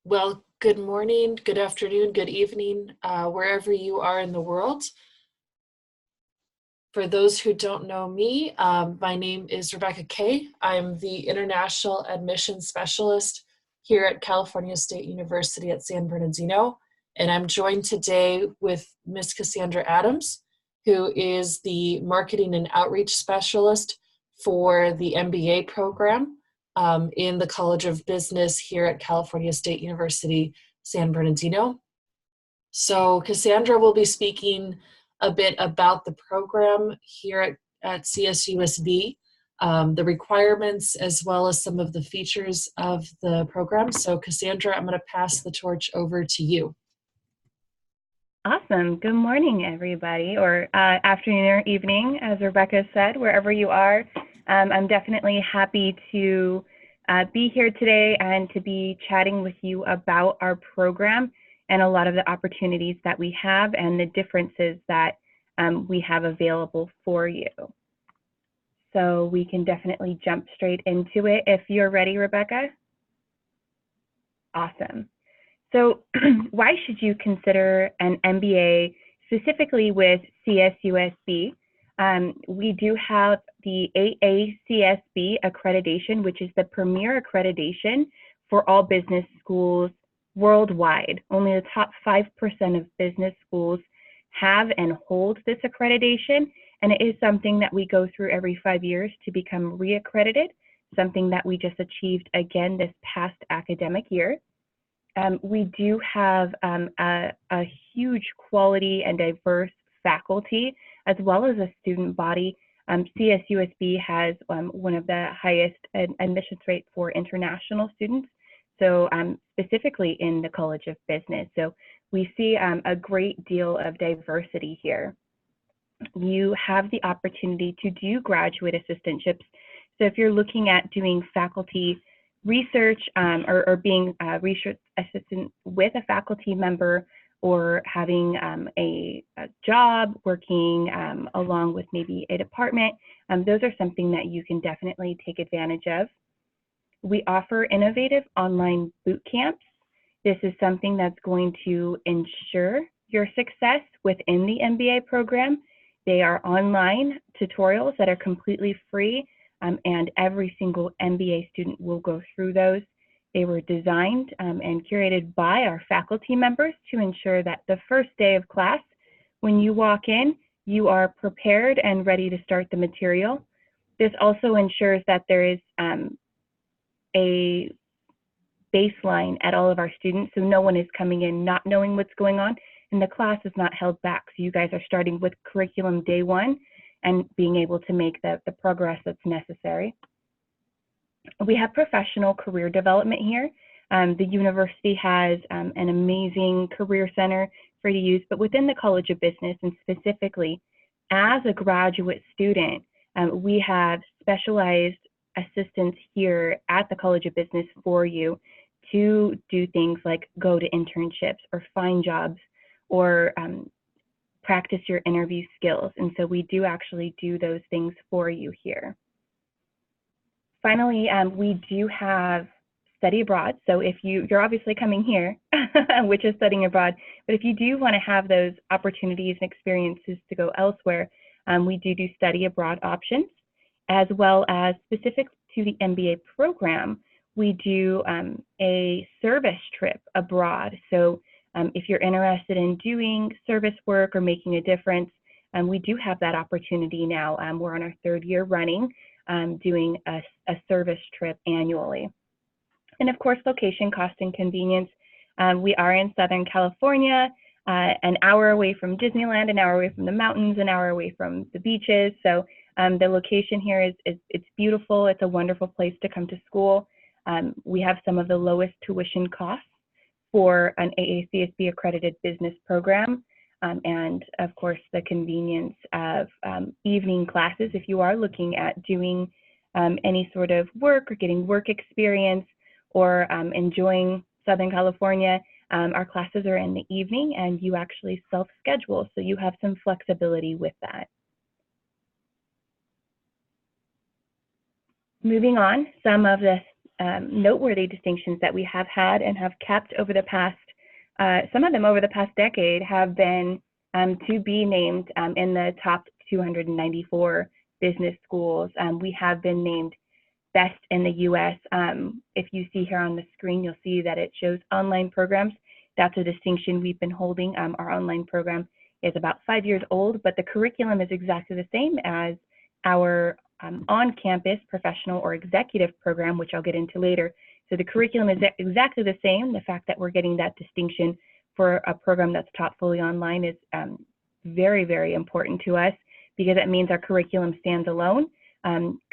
Well, good morning, good afternoon, good evening, wherever you are in the world. For those who don't know me, my name is Rebecca Kay. I'm the International Admissions Specialist here at California State University at San Bernardino, and I'm joined today with Ms. Cassandra Adams, who is the Marketing and Outreach Specialist for the MBA program in the College of Business here at California State University, San Bernardino. So Cassandra will be speaking a bit about the program here at CSUSB, the requirements, as well as some of the features of the program. So Cassandra, I'm going to pass the torch over to you. Awesome. Good morning, everybody, or afternoon or evening, as Rebecca said, wherever you are. I'm definitely happy to be here today and to be chatting with you about our program and a lot of the opportunities that we have and the differences that we have available for you. So we can definitely jump straight into it if you're ready, Rebecca. Awesome. So why should you consider an MBA specifically with CSUSB? We do have the AACSB accreditation, which is the premier accreditation for all business schools worldwide. Only the top 5% of business schools have and hold this accreditation, and it is something that we go through every 5 years to become reaccredited, something that we just achieved again this past academic year. We do have a huge quality and diverse faculty, as well as a student body. CSUSB has one of the highest admissions rates for international students, so specifically in the College of Business. So we see a great deal of diversity here. You have the opportunity to do graduate assistantships. So if you're looking at doing faculty research or being a research assistant with a faculty member, or having a job working along with maybe a department, those are something that you can definitely take advantage of. We offer innovative online boot camps. This is something that's going to ensure your success within the MBA program. They are online tutorials that are completely free, and every single MBA student will go through those. They were designed and curated by our faculty members to ensure that the first day of class, when you walk in, you are prepared and ready to start the material. This also ensures that there is a baseline at all of our students, so no one is coming in not knowing what's going on, and the class is not held back. So you guys are starting with curriculum day one and being able to make the progress that's necessary. We have professional career development here. The university has an amazing career center for you to use, but within the College of Business, and specifically as a graduate student, we have specialized assistants here at the College of Business for you to do things like go to internships or find jobs or practice your interview skills. And so we do actually do those things for you here. Finally, we do have study abroad. So if you're obviously coming here, which is studying abroad, but if you do want to have those opportunities and experiences to go elsewhere, we do study abroad options, as well as specific to the MBA program, we do a service trip abroad. So if you're interested in doing service work or making a difference, we do have that opportunity now. We're on our 3rd year running, doing a service trip annually. And of course, location, cost, and convenience. We are in Southern California, an hour away from Disneyland, an hour away from the mountains, an hour away from the beaches. So the location here it's beautiful. It's a wonderful place to come to school. We have some of the lowest tuition costs for an AACSB accredited business program. And of course, the convenience of evening classes. If you are looking at doing any sort of work or getting work experience or enjoying Southern California, our classes are in the evening and you actually self-schedule. So you have some flexibility with that. Moving on, some of the noteworthy distinctions that we have had and have kept over the past, some of them over the past decade, have been to be named in the top 294 business schools. We have been named best in the US. If you see here on the screen, you'll see that it shows online programs. That's a distinction we've been holding. Our online program is about 5 years old, but the curriculum is exactly the same as our on-campus professional or executive program, which I'll get into later. So the curriculum is exactly the same. The fact that we're getting that distinction for a program that's taught fully online is very, very important to us, because it means our curriculum stands alone.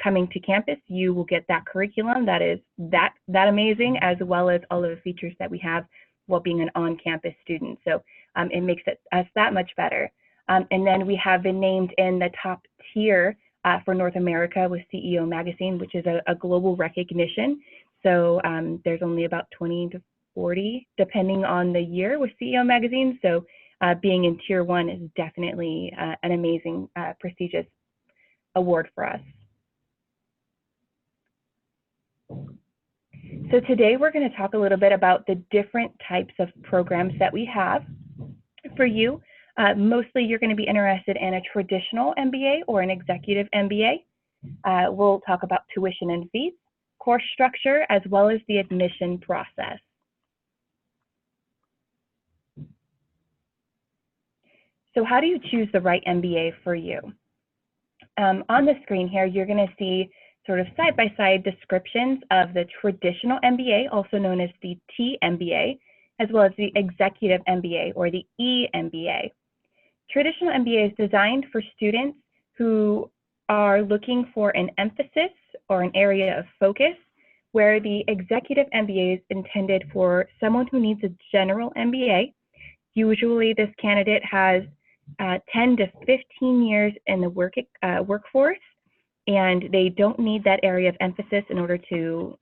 Coming to campus, you will get that curriculum that is that amazing, as well as all of the features that we have while being an on-campus student. So it makes us that much better. And then we have been named in the top tier for North America with CEO Magazine, which is a global recognition. So there's only about 20 to 40, depending on the year, with CEO Magazine. So being in tier 1 is definitely an amazing, prestigious award for us. So today we're going to talk a little bit about the different types of programs that we have for you. Mostly you're going to be interested in a traditional MBA or an executive MBA. We'll talk about tuition and fees, course structure, as well as the admission process. So how do you choose the right MBA for you? On the screen here, you're going to see sort of side-by-side descriptions of the traditional MBA, also known as the T-MBA, as well as the executive MBA or the E-MBA. Traditional MBA is designed for students who are looking for an emphasis or an area of focus, where the executive MBA is intended for someone who needs a general MBA. Usually this candidate has 10 to 15 years in the workforce, and they don't need that area of emphasis in order to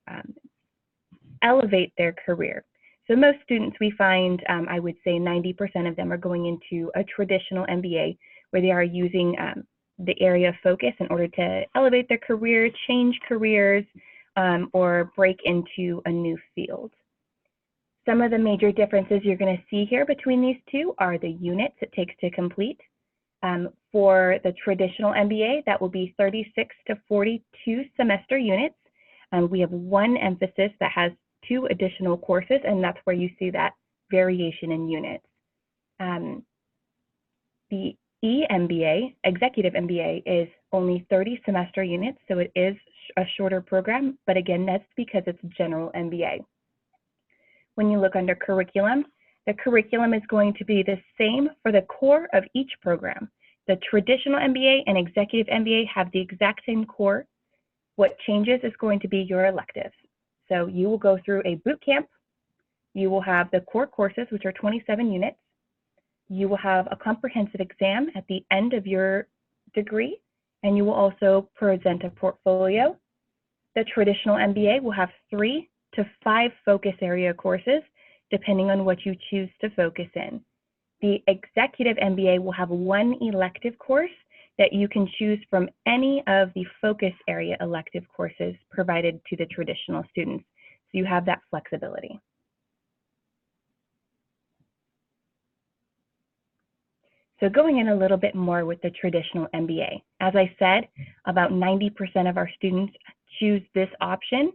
elevate their career. So most students, we find, I would say 90% of them are going into a traditional MBA, where they are using the area of focus in order to elevate their career, change careers, or break into a new field. Some of the major differences you're going to see here between these two are the units it takes to complete. For the traditional MBA, that will be 36 to 42 semester units. We have one emphasis that has 2 additional courses, and that's where you see that variation in units. The E-MBA, Executive MBA, is only 30 semester units, so it is a shorter program, but again, that's because it's general MBA. When you look under curriculum, the curriculum is going to be the same for the core of each program. The traditional MBA and executive MBA have the exact same core. What changes is going to be your electives. So you will go through a boot camp. You will have the core courses, which are 27 units. You will have a comprehensive exam at the end of your degree, and you will also present a portfolio. The traditional MBA will have 3 to 5 focus area courses, depending on what you choose to focus in. The executive MBA will have 1 elective course that you can choose from any of the focus area elective courses provided to the traditional students. So you have that flexibility. So going in a little bit more with the traditional MBA. As I said, about 90% of our students choose this option.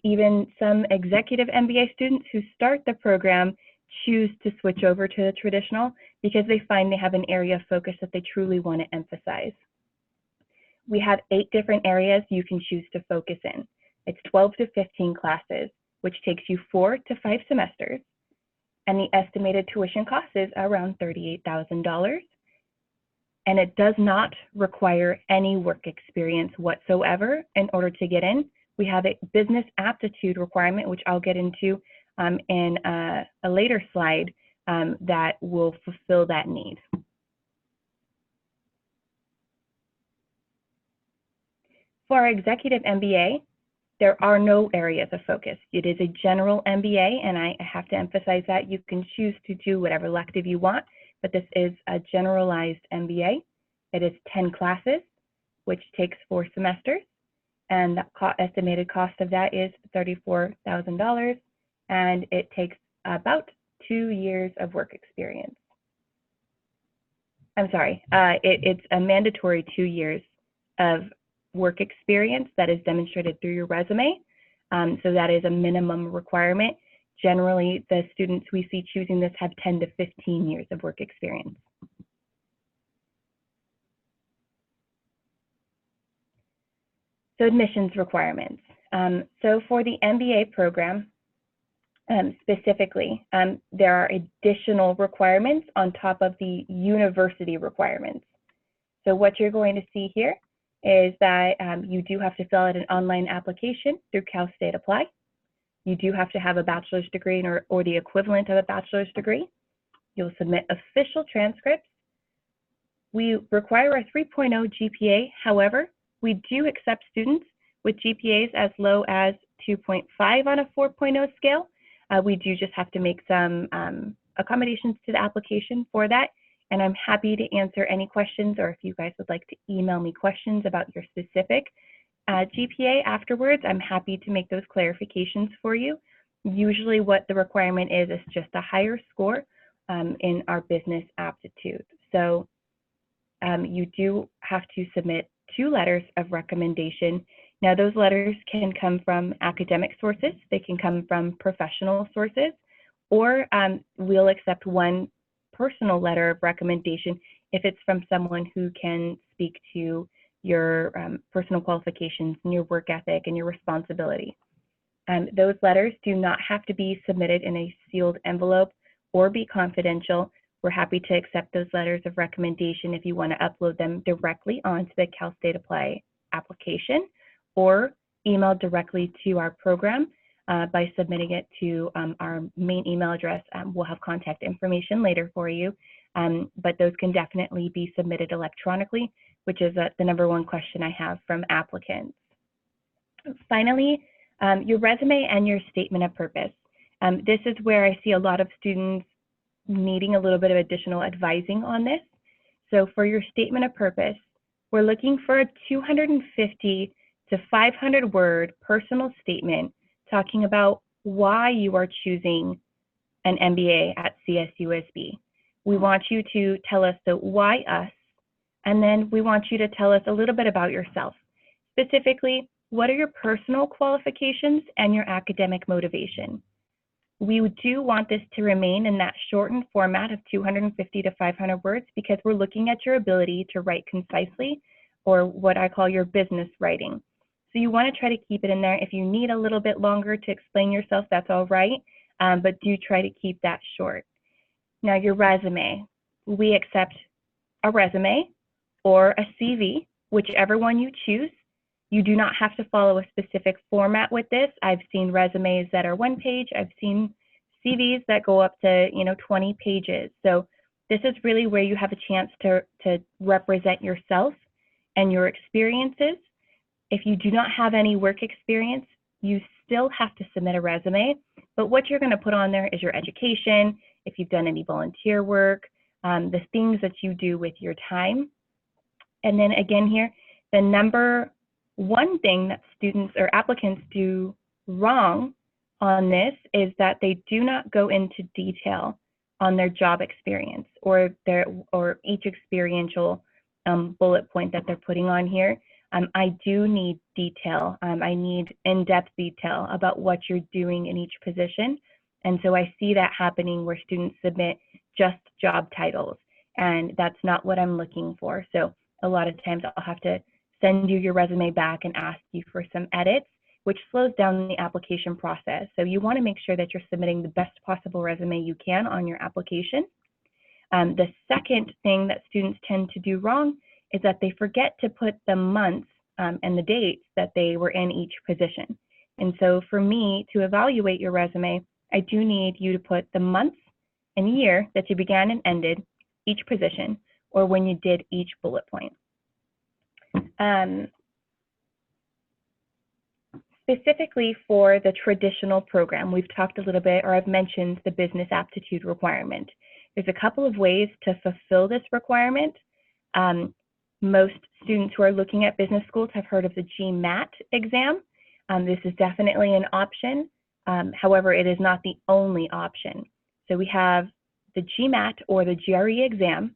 Even some executive MBA students who start the program choose to switch over to the traditional because they find they have an area of focus that they truly want to emphasize. We have 8 different areas you can choose to focus in. It's 12 to 15 classes, which takes you 4 to 5 semesters. And the estimated tuition cost is around $38,000. And it does not require any work experience whatsoever in order to get in. We have a business aptitude requirement, which I'll get into in a later slide that will fulfill that need. For our executive MBA, there are no areas of focus. It is a general MBA, and I have to emphasize that you can choose to do whatever elective you want, but this is a generalized MBA. It is 10 classes, which takes 4 semesters, and the estimated cost of that is $34,000, and it takes about 2 years of work experience. I'm sorry, it's a mandatory 2 years of work experience that is demonstrated through your resume. So that is a minimum requirement. Generally, the students we see choosing this have 10 to 15 years of work experience. So admissions requirements. So for the MBA program, specifically, there are additional requirements on top of the university requirements. So what you're going to see here is that you do have to fill out an online application through Cal State Apply. You do have to have a bachelor's degree or the equivalent of a bachelor's degree. You'll submit official transcripts. We require a 3.0 GPA. However, we do accept students with GPAs as low as 2.5 on a 4.0 scale. We do just have to make some accommodations to the application for that. And I'm happy to answer any questions, or if you guys would like to email me questions about your specific GPA afterwards, I'm happy to make those clarifications for you. Usually what the requirement is just a higher score in our business aptitude. So you do have to submit 2 letters of recommendation. Now those letters can come from academic sources, they can come from professional sources, or we'll accept 1 personal letter of recommendation if it's from someone who can speak to your personal qualifications and your work ethic and your responsibility. Those letters do not have to be submitted in a sealed envelope or be confidential. We're happy to accept those letters of recommendation if you want to upload them directly onto the Cal State Apply application, or email directly to our program by submitting it to our main email address. We'll have contact information later for you, but those can definitely be submitted electronically, which is the #1 question I have from applicants. Finally, your resume and your statement of purpose. This is where I see a lot of students needing a little bit of additional advising on this. So for your statement of purpose, we're looking for a 250 to 500 word personal statement talking about why you are choosing an MBA at CSUSB. We want you to tell us the why us, and then we want you to tell us a little bit about yourself. Specifically, what are your personal qualifications and your academic motivation? We do want this to remain in that shortened format of 250 to 500 words because we're looking at your ability to write concisely, or what I call your business writing. So you want to try to keep it in there. If you need a little bit longer to explain yourself, that's all right, but do try to keep that short. Now your resume, we accept a resume or a CV, whichever one you choose. You do not have to follow a specific format with this. I've seen resumes that are 1 page. I've seen CVs that go up to 20 pages. So this is really where you have a chance to represent yourself and your experiences. If you do not have any work experience, you still have to submit a resume, but what you're going to put on there is your education, if you've done any volunteer work, the things that you do with your time. And then again here, the #1 thing that students or applicants do wrong on this is that they do not go into detail on their job experience or each experiential bullet point that they're putting on here. I do need detail. I need in-depth detail about what you're doing in each position. And so I see that happening where students submit just job titles, and that's not what I'm looking for. So a lot of times I'll have to send you your resume back and ask you for some edits, which slows down the application process. So you want to make sure that you're submitting the best possible resume you can on your application. The second thing that students tend to do wrong is that they forget to put the months and the dates that they were in each position. And so for me to evaluate your resume, I do need you to put the months and year that you began and ended each position, or when you did each bullet point. Specifically for the traditional program, we've talked a little bit, or I've mentioned the business aptitude requirement. There's a couple of ways to fulfill this requirement. Most students who are looking at business schools have heard of the GMAT exam. This is definitely an option. However, it is not the only option. So we have the GMAT or the GRE exam,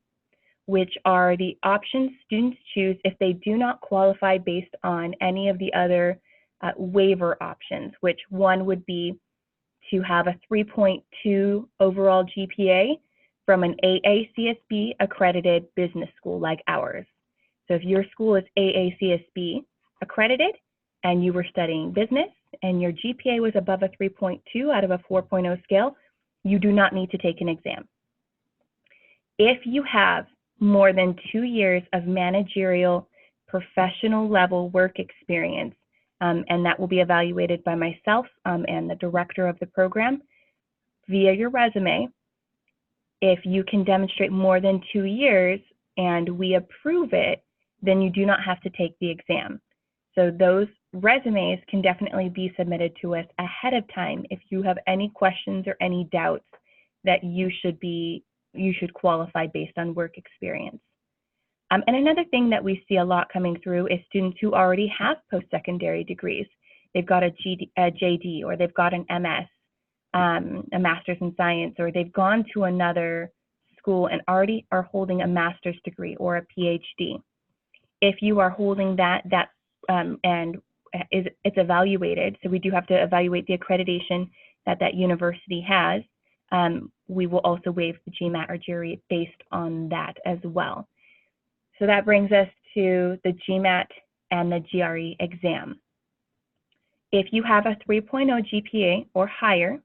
which are the options students choose if they do not qualify based on any of the other waiver options, which one would be to have a 3.2 overall GPA from an AACSB accredited business school like ours. So if your school is AACSB accredited and you were studying business and your GPA was above a 3.2 out of a 4.0 scale, you do not need to take an exam. If you have more than 2 years of managerial professional level work experience, and that will be evaluated by myself and the director of the program via your resume. If you can demonstrate more than 2 years and we approve it, then you do not have to take the exam. So those resumes can definitely be submitted to us ahead of time if you have any questions or any doubts that you should qualify based on work experience. And another thing that we see a lot coming through is students who already have post-secondary degrees. They've got a JD, or they've got an MS, a master's in science, or they've gone to another school and already are holding a master's degree or a PhD. If you are holding that and it's evaluated, so we do have to evaluate the accreditation that that university has, we will also waive the GMAT or GRE based on that as well. So that brings us to the GMAT and the GRE exam. If you have a 3.0 GPA or higher,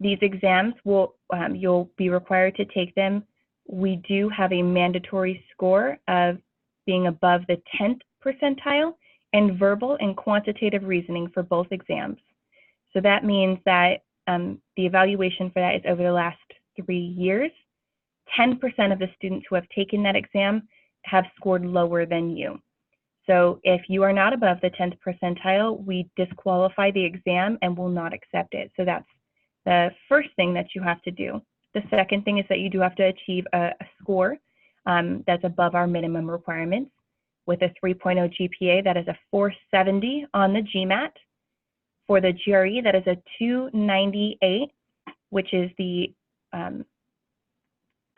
these exams you'll be required to take them. We do have a mandatory score of being above the 10th percentile in verbal and quantitative reasoning for both exams. So that means that the evaluation for that is over the last 3 years. 10% of the students who have taken that exam have scored lower than you. So if you are not above the 10th percentile, we disqualify the exam and will not accept it. So that's the first thing that you have to do. The second thing is that you do have to achieve a score that's above our minimum requirements. With a 3.0 GPA, that is a 470 on the GMAT. For the GRE, that is a 298, which is the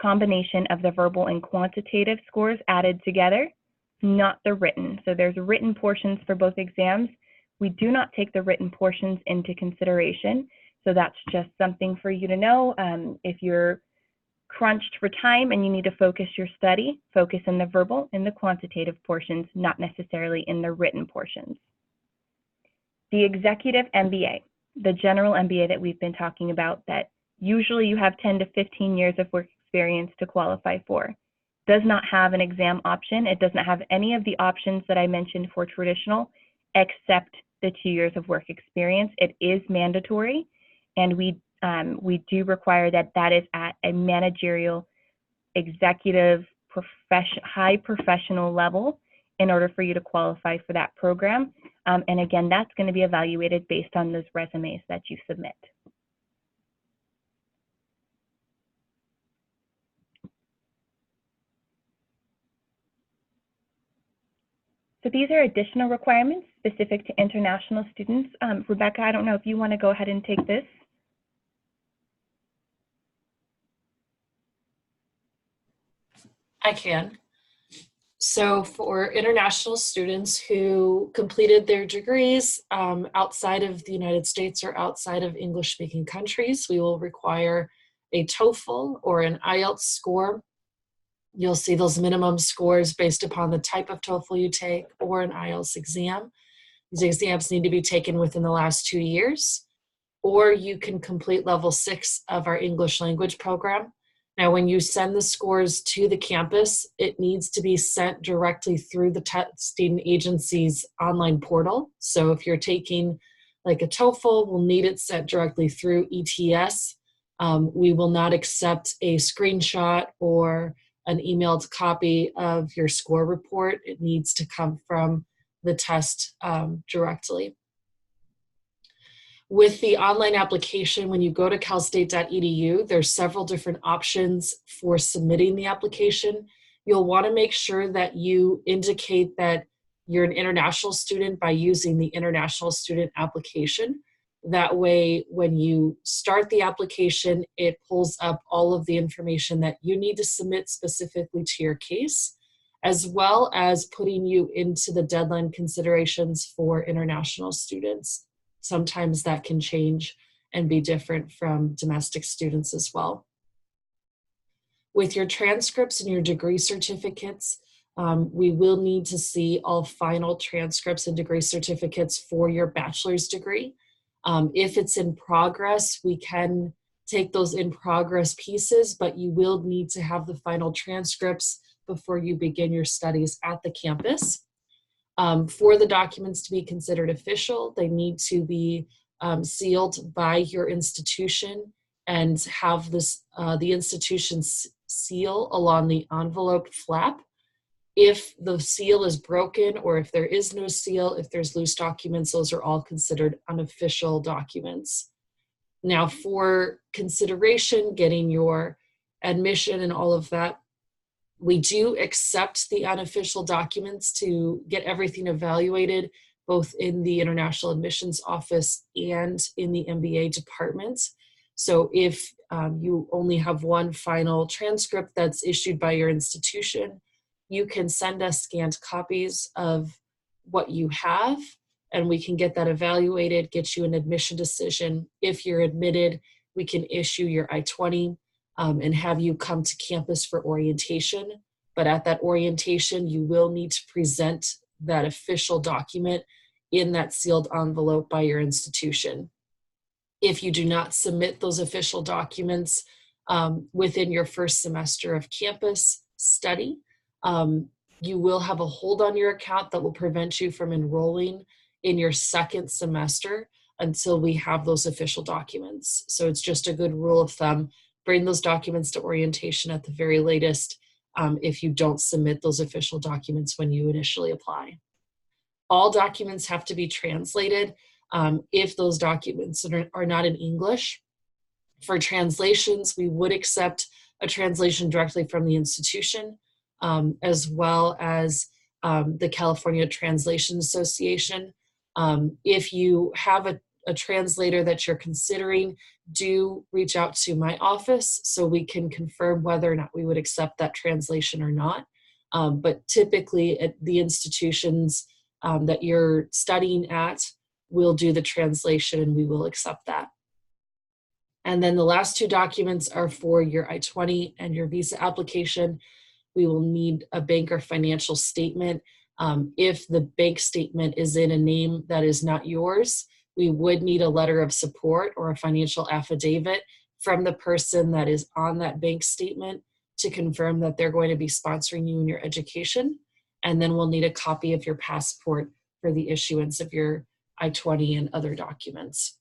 combination of the verbal and quantitative scores added together, not the written. So there's written portions for both exams. We do not take the written portions into consideration. So that's just something for you to know. If you're crunched for time and you need to focus your study, focus in the verbal and the quantitative portions, not necessarily in the written portions. The Executive MBA, the general MBA that we've been talking about, that usually you have 10 to 15 years of work experience to qualify for, does not have an exam option. It does not have any of the options that I mentioned for traditional, except the 2 years of work experience. It is mandatory, and we do require that that is at a managerial, executive, high professional level in order for you to qualify for that program. And again, that's going to be evaluated based on those resumes that you submit. So these are additional requirements specific to international students. Rebecca, I don't know if you want to go ahead and take this. I can. So for international students who completed their degrees outside of the United States or outside of English-speaking countries, we will require a TOEFL or an IELTS score. You'll see those minimum scores based upon the type of TOEFL you take or an IELTS exam. These exams need to be taken within the last 2 years, or you can complete level 6 of our English language program. Now, when you send the scores to the campus, it needs to be sent directly through the testing agency's online portal. So if you're taking like a TOEFL, we'll need it sent directly through ETS. We will not accept a screenshot or an emailed copy of your score report. It needs to come from the test directly. With the online application, when you go to calstate.edu, there's several different options for submitting the application. You'll want to make sure that you indicate that you're an international student by using the international student application. That way, when you start the application, it pulls up all of the information that you need to submit specifically to your case, as well as putting you into the deadline considerations for international students. Sometimes that can change and be different from domestic students as well. With your transcripts and your degree certificates, we will need to see all final transcripts and degree certificates for your bachelor's degree. If it's in progress, we can take those in progress pieces, but you will need to have the final transcripts before you begin your studies at the campus. For the documents to be considered official, they need to be sealed by your institution and have this, the institution's seal along the envelope flap. If the seal is broken or if there is no seal, if there's loose documents, those are all considered unofficial documents. Now, for consideration, getting your admission and all of that, we do accept the unofficial documents to get everything evaluated, both in the International Admissions Office and in the MBA department. So if you only have one final transcript that's issued by your institution, you can send us scanned copies of what you have, and we can get that evaluated, get you an admission decision. If you're admitted, we can issue your I-20 and have you come to campus for orientation. But at that orientation, you will need to present that official document in that sealed envelope by your institution. If you do not submit those official documents within your first semester of campus study, you will have a hold on your account that will prevent you from enrolling in your second semester until we have those official documents. So it's just a good rule of thumb. Bring those documents to orientation at the very latest if you don't submit those official documents when you initially apply. All documents have to be translated if those documents are not in English. For translations, we would accept a translation directly from the institution, as well as the California Translation Association. If you have a translator that you're considering, do reach out to my office so we can confirm whether or not we would accept that translation or not. But typically at the institutions that you're studying at, we'll do the translation and we will accept that. And then the last two documents are for your I-20 and your visa application. We will need a bank or financial statement. If the bank statement is in a name that is not yours, we would need a letter of support or a financial affidavit from the person that is on that bank statement to confirm that they're going to be sponsoring you in your education. And then we'll need a copy of your passport for the issuance of your I-20 and other documents.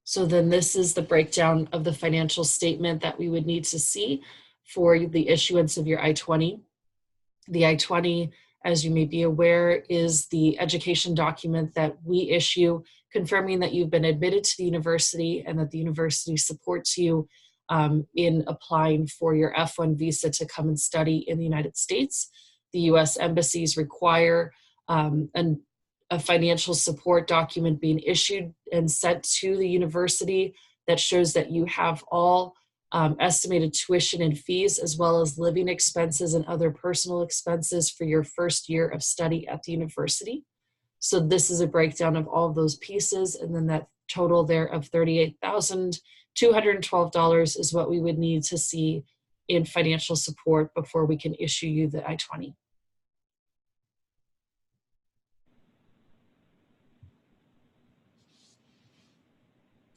So then this is the breakdown of the financial statement that we would need to see for the issuance of your I-20. The I-20, as you may be aware, is the education document that we issue confirming that you've been admitted to the university and that the university supports you in applying for your F1 visa to come and study in the United States. The US embassies require a financial support document being issued and sent to the university that shows that you have all estimated tuition and fees, as well as living expenses and other personal expenses for your first year of study at the university. So this is a breakdown of all of those pieces, and then that total there of $38,212 is what we would need to see in financial support before we can issue you the I-20.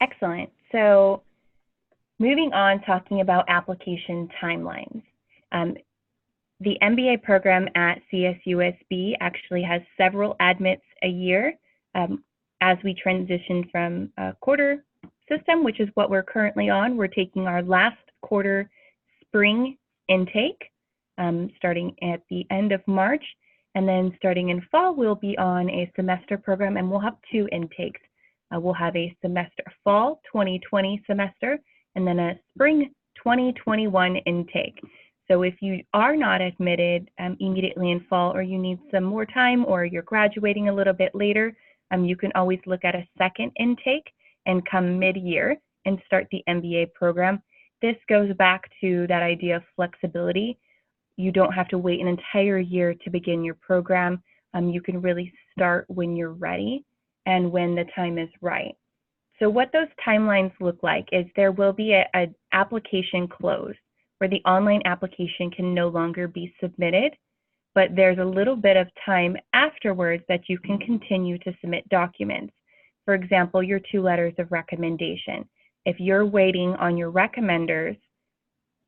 Excellent. So moving on, talking about application timelines. The MBA program at CSUSB actually has several admits a year as we transition from a quarter system, which is what we're currently on. We're taking our last quarter spring intake starting at the end of March. And then starting in fall, we'll be on a semester program and we'll have 2 intakes. We'll have a fall 2020 semester and then a spring 2021 intake. So if you are not admitted immediately in fall, or you need some more time, or you're graduating a little bit later, you can always look at a second intake and come mid-year and start the MBA program. This goes back to that idea of flexibility. You don't have to wait an entire year to begin your program. You can really start when you're ready and when the time is right. So what those timelines look like is there will be an application close where the online application can no longer be submitted, but there's a little bit of time afterwards that you can continue to submit documents. For example, your 2 letters of recommendation. If you're waiting on your recommenders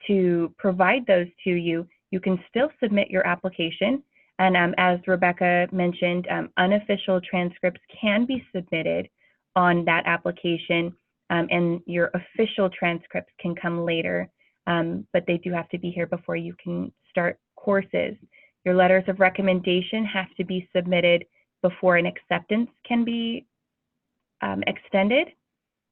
to provide those to you, you can still submit your application. And as Rebecca mentioned, unofficial transcripts can be submitted on that application, and your official transcripts can come later, but they do have to be here before you can start courses. Your letters of recommendation have to be submitted before an acceptance can be extended.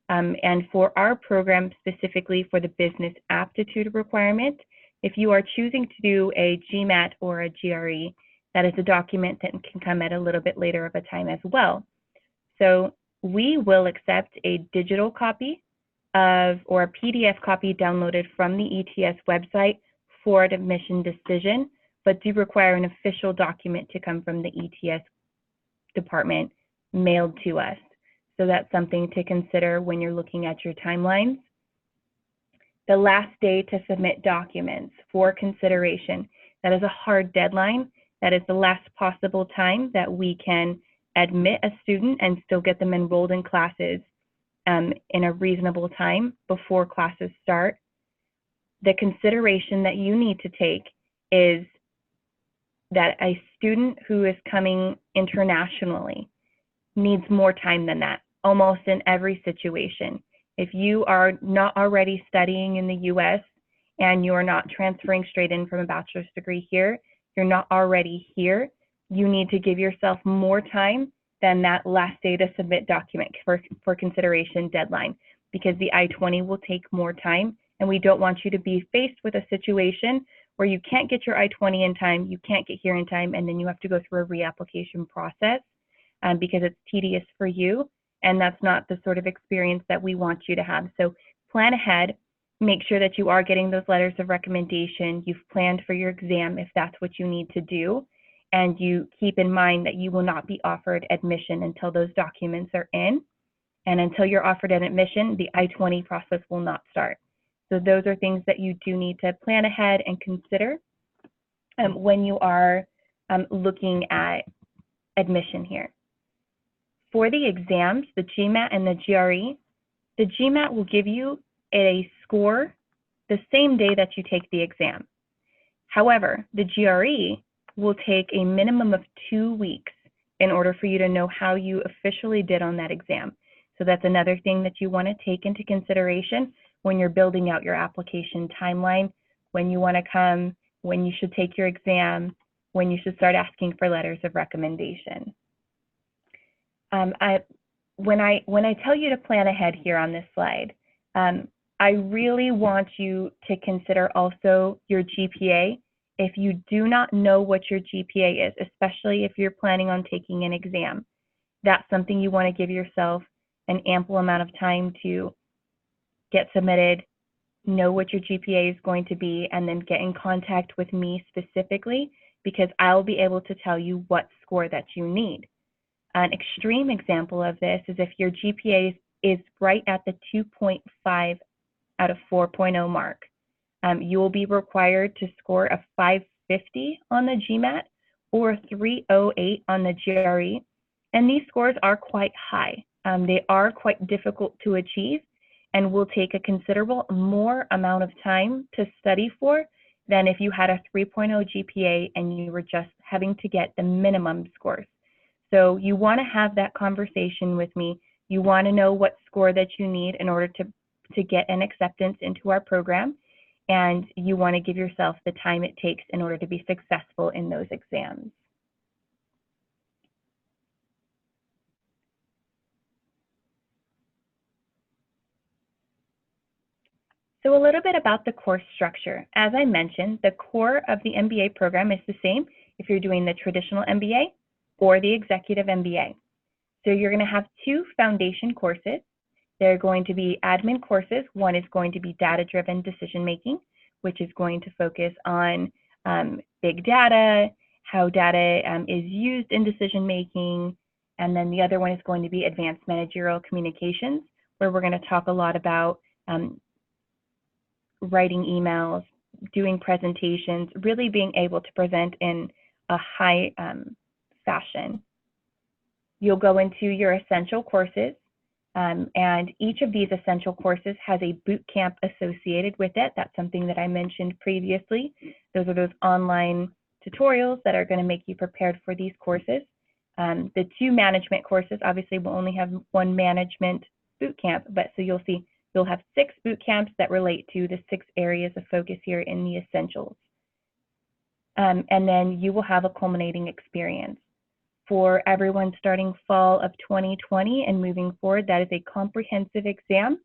And for our program, specifically for the business aptitude requirement, if you are choosing to do a GMAT or a GRE, that is a document that can come at a little bit later of a time as well. So we will accept a digital copy or a PDF copy downloaded from the ETS website for an admission decision, but do require an official document to come from the ETS department mailed to us. So that's something to consider when you're looking at your timelines. The last day to submit documents for consideration, that is a hard deadline. That is the last possible time that we can admit a student and still get them enrolled in classes in a reasonable time before classes start. The consideration that you need to take is that a student who is coming internationally needs more time than that, almost in every situation. If you are not already studying in the US and you are not transferring straight in from a bachelor's degree here, you're not already here, you need to give yourself more time than that last day to submit document for consideration deadline, because the I-20 will take more time, and we don't want you to be faced with a situation where you can't get your I-20 in time, you can't get here in time, and then you have to go through a reapplication process because it's tedious for you, and that's not the sort of experience that we want you to have. So plan ahead, make sure that you are getting those letters of recommendation, you've planned for your exam if that's what you need to do, and you keep in mind that you will not be offered admission until those documents are in, and until you're offered an admission, the I-20 process will not start. So those are things that you do need to plan ahead and consider when you are looking at admission here. For the exams, the GMAT and the GRE, the GMAT will give you a score the same day that you take the exam. However, the GRE will take a minimum of 2 weeks in order for you to know how you officially did on that exam. So that's another thing that you want to take into consideration when you're building out your application timeline, when you want to come, when you should take your exam, when you should start asking for letters of recommendation. When I tell you to plan ahead here on this slide, I really want you to consider also your GPA. If you do not know what your GPA is, especially if you're planning on taking an exam, that's something you want to give yourself an ample amount of time to get submitted, know what your GPA is going to be, and then get in contact with me specifically, because I'll be able to tell you what score that you need. An extreme example of this is if your GPA is right at the 2.5 out of 4.0 mark. You will be required to score a 550 on the GMAT or a 308 on the GRE. And these scores are quite high. They are quite difficult to achieve and will take a considerable more amount of time to study for than if you had a 3.0 GPA and you were just having to get the minimum scores. So you want to have that conversation with me. You want to know what score that you need in order to get an acceptance into our program. And you want to give yourself the time it takes in order to be successful in those exams. So a little bit about the course structure. As I mentioned, the core of the MBA program is the same if you're doing the traditional MBA or the Executive MBA. So you're going to have 2 foundation courses. They're going to be admin courses. One is going to be data-driven decision-making, which is going to focus on big data, how data is used in decision-making. And then the other one is going to be advanced managerial communications, where we're going to talk a lot about writing emails, doing presentations, really being able to present in a high fashion. You'll go into your essential courses, and each of these essential courses has a boot camp associated with it. That's something that I mentioned previously. Those are those online tutorials that are going to make you prepared for these courses. The 2 management courses obviously will only have 1 management boot camp, but so you'll see you'll have 6 boot camps that relate to the 6 areas of focus here in the essentials. And then you will have a culminating experience. For everyone starting fall of 2020 and moving forward, that is a comprehensive exam.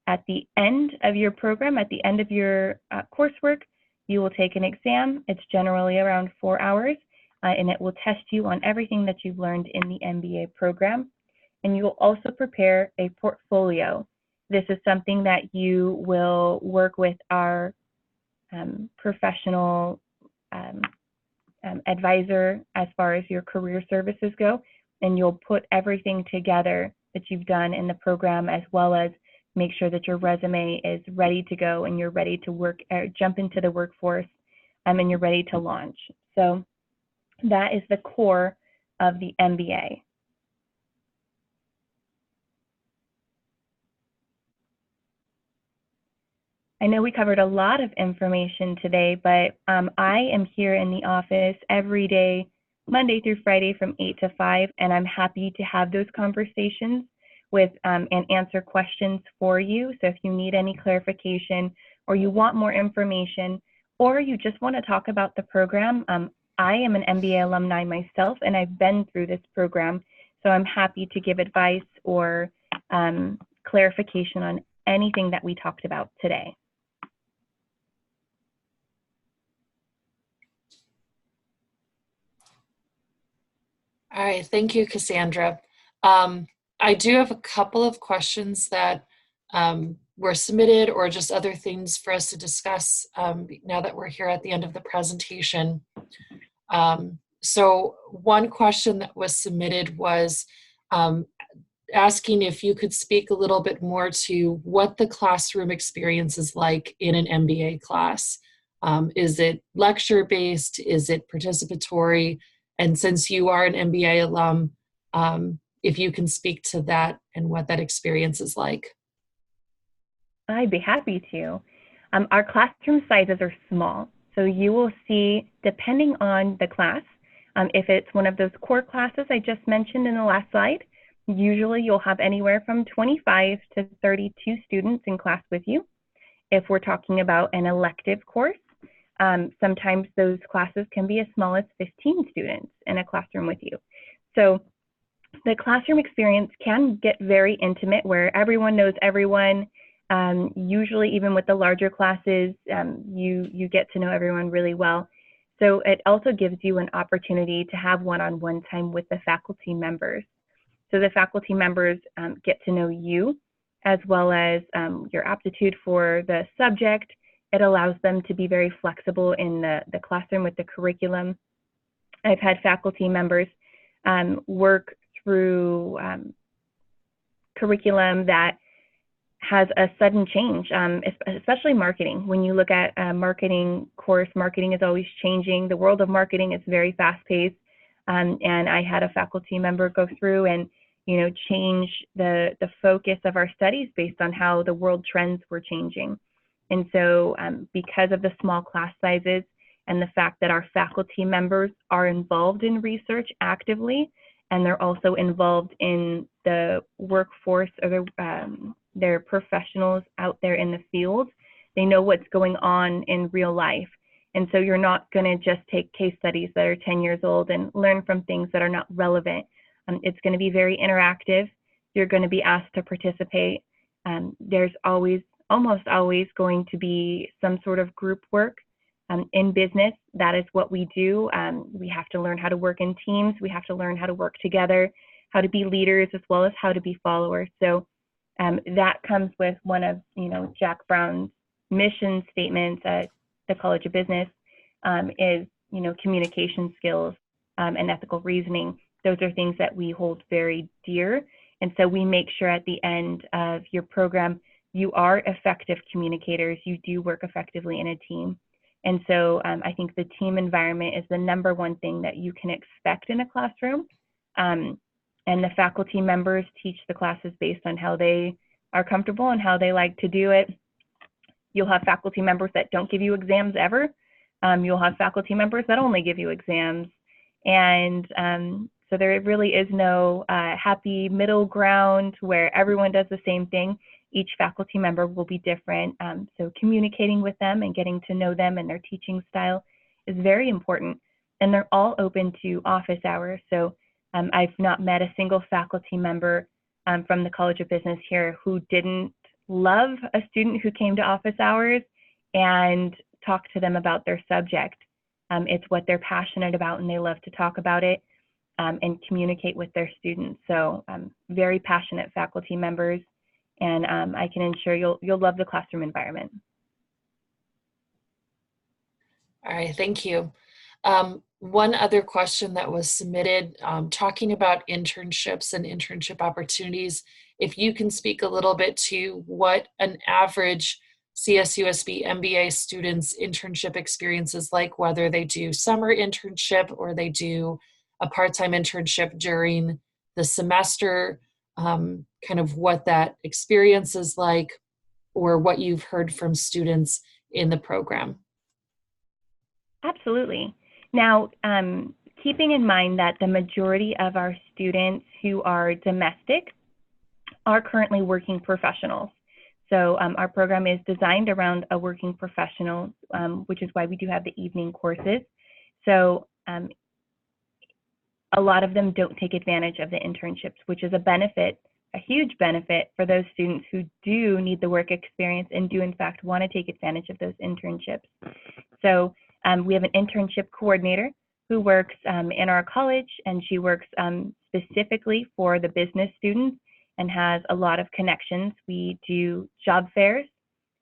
At the end of your program, at the end of your coursework, you will take an exam. It's generally around 4 hours, and it will test you on everything that you've learned in the MBA program. And you will also prepare a portfolio. This is something that you will work with our professional advisor as far as your career services go, and you'll put everything together that you've done in the program, as well as make sure that your resume is ready to go and you're ready to work, jump into the workforce, and you're ready to launch. So that is the core of the MBA. I know we covered a lot of information today, but I am here in the office every day, Monday through Friday from 8 to 5, and I'm happy to have those conversations with and answer questions for you. So if you need any clarification, or you want more information, or you just want to talk about the program, I am an MBA alumni myself, and I've been through this program, so I'm happy to give advice or clarification on anything that we talked about today. All right, thank you, Cassandra. I do have a couple of questions that were submitted, or just other things for us to discuss now that we're here at the end of the presentation. So one question that was submitted was asking if you could speak a little bit more to what the classroom experience is like in an MBA class. Is it lecture-based? Is it participatory? And since you are an MBA alum, if you can speak to that and what that experience is like. I'd be happy to. Our classroom sizes are small, so you will see, depending on the class, if it's one of those core classes I just mentioned in the last slide, usually you'll have anywhere from 25 to 32 students in class with you. If we're talking about an elective course, sometimes those classes can be as small as 15 students in a classroom with you. So the classroom experience can get very intimate, where everyone knows everyone. Usually, even with the larger classes, you get to know everyone really well. So it also gives you an opportunity to have one-on-one time with the faculty members. So the faculty members get to know you, as well as your aptitude for the subject. It allows them to be very flexible in the classroom with the curriculum. I've had faculty members work through curriculum that has a sudden change, especially marketing. When you look at a marketing course, marketing is always changing. The world of marketing is very fast-paced, and I had a faculty member go through and change the focus of our studies based on how the world trends were changing. And so because of the small class sizes and the fact that our faculty members are involved in research actively, and they're also involved in the workforce, or they're professionals out there in the field, they know what's going on in real life. And so you're not going to just take case studies that are 10 years old and learn from things that are not relevant. It's going to be very interactive. You're going to be asked to participate. There's always almost always going to be some sort of group work. In business, that is what we do. We have to learn how to work in teams. We have to learn how to work together, how to be leaders, as well as how to be followers. So that comes with one of, Jack Brown's mission statements at the College of Business, is, communication skills and ethical reasoning. Those are things that we hold very dear. And so we make sure at the end of your program, you are effective communicators. You do work effectively in a team. And so I think the team environment is the number one thing that you can expect in a classroom. And the faculty members teach the classes based on how they are comfortable and how they like to do it. You'll have faculty members that don't give you exams ever. You'll have faculty members that only give you exams. And so there really is no happy middle ground where everyone does the same thing. Each faculty member will be different. So communicating with them and getting to know them and their teaching style is very important. And they're all open to office hours. So I've not met a single faculty member from the College of Business here who didn't love a student who came to office hours and talk to them about their subject. It's what they're passionate about, and they love to talk about it and communicate with their students. So very passionate faculty members. And I can ensure you'll love the classroom environment. All right, thank you. One other question that was submitted, talking about internships and internship opportunities, if you can speak a little bit to what an average CSUSB MBA student's internship experience is like, whether they do summer internship or they do a part-time internship during the semester, kind of what that experience is like, or what you've heard from students in the program. Absolutely. Now, keeping in mind that the majority of our students who are domestic are currently working professionals. So our program is designed around a working professional, which is why we do have the evening courses. So a lot of them don't take advantage of the internships, which is a benefit, a huge benefit for those students who do need the work experience and do in fact want to take advantage of those internships. So we have an internship coordinator who works in our college, and she works specifically for the business students and has a lot of connections. We do job fairs,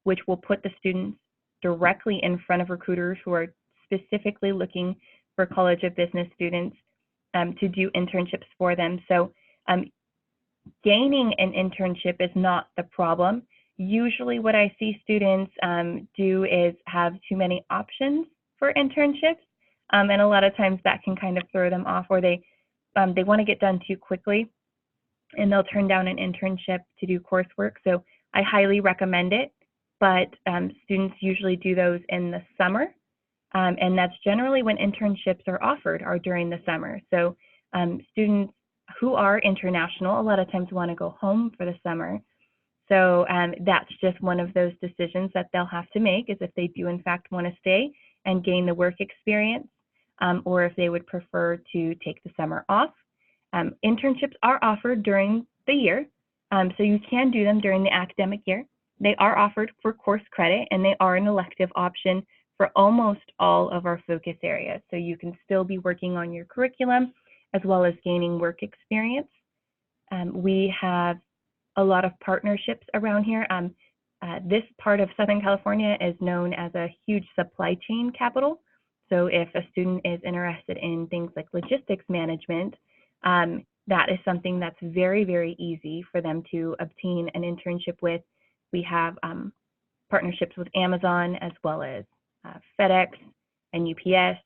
which will put the students directly in front of recruiters who are specifically looking for College of Business students to do internships for them. So gaining an internship is not the problem. Usually what I see students do is have too many options for internships. And a lot of times that can kind of throw them off, or they want to get done too quickly and they'll turn down an internship to do coursework. So I highly recommend it, but students usually do those in the summer. And that's generally when internships are offered, are during the summer. So students who are international a lot of times want to go home for the summer. So that's just one of those decisions that they'll have to make, is if they do in fact want to stay and gain the work experience, or if they would prefer to take the summer off. Internships are offered during the year, so you can do them during the academic year. They are offered for course credit, and they are an elective option for almost all of our focus areas. So you can still be working on your curriculum as well as gaining work experience. We have a lot of partnerships around here. This part of Southern California is known as a huge supply chain capital. So if a student is interested in things like logistics management, that is something that's very, very easy for them to obtain an internship with. We have partnerships with Amazon as well as FedEx and UPS.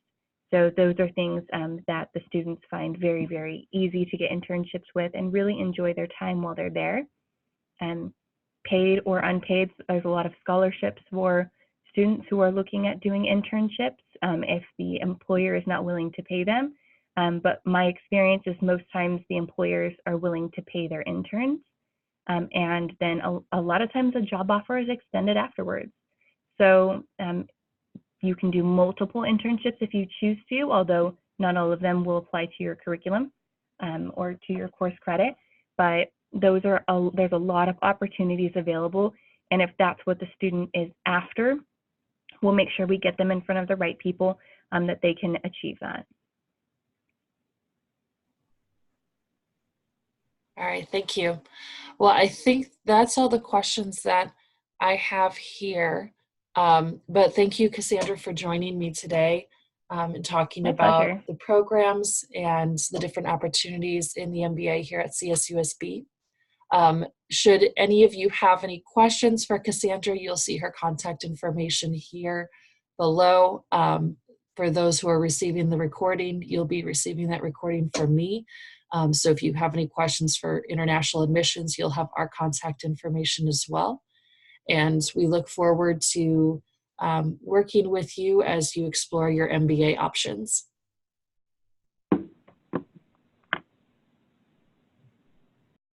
So those are things that the students find very, very easy to get internships with and really enjoy their time while they're there. Paid or unpaid, there's a lot of scholarships for students who are looking at doing internships if the employer is not willing to pay them. But my experience is most times the employers are willing to pay their interns. And then a lot of times a job offer is extended afterwards. So you can do multiple internships if you choose to, although not all of them will apply to your curriculum or to your course credit. But there's a lot of opportunities available, And if that's what the student is after, we'll make sure we get them in front of the right people that they can achieve that. All right, thank you. Well, I think that's all the questions that I have here. But thank you, Cassandra, for joining me today and talking My about pleasure. the programs and the different opportunities in the MBA here at CSUSB. Should any of you have any questions for Cassandra, you'll see her contact information here below. For those who are receiving the recording, you'll be receiving that recording from me. So if you have any questions for international admissions, you'll have our contact information as well. And we look forward to working with you as you explore your MBA options.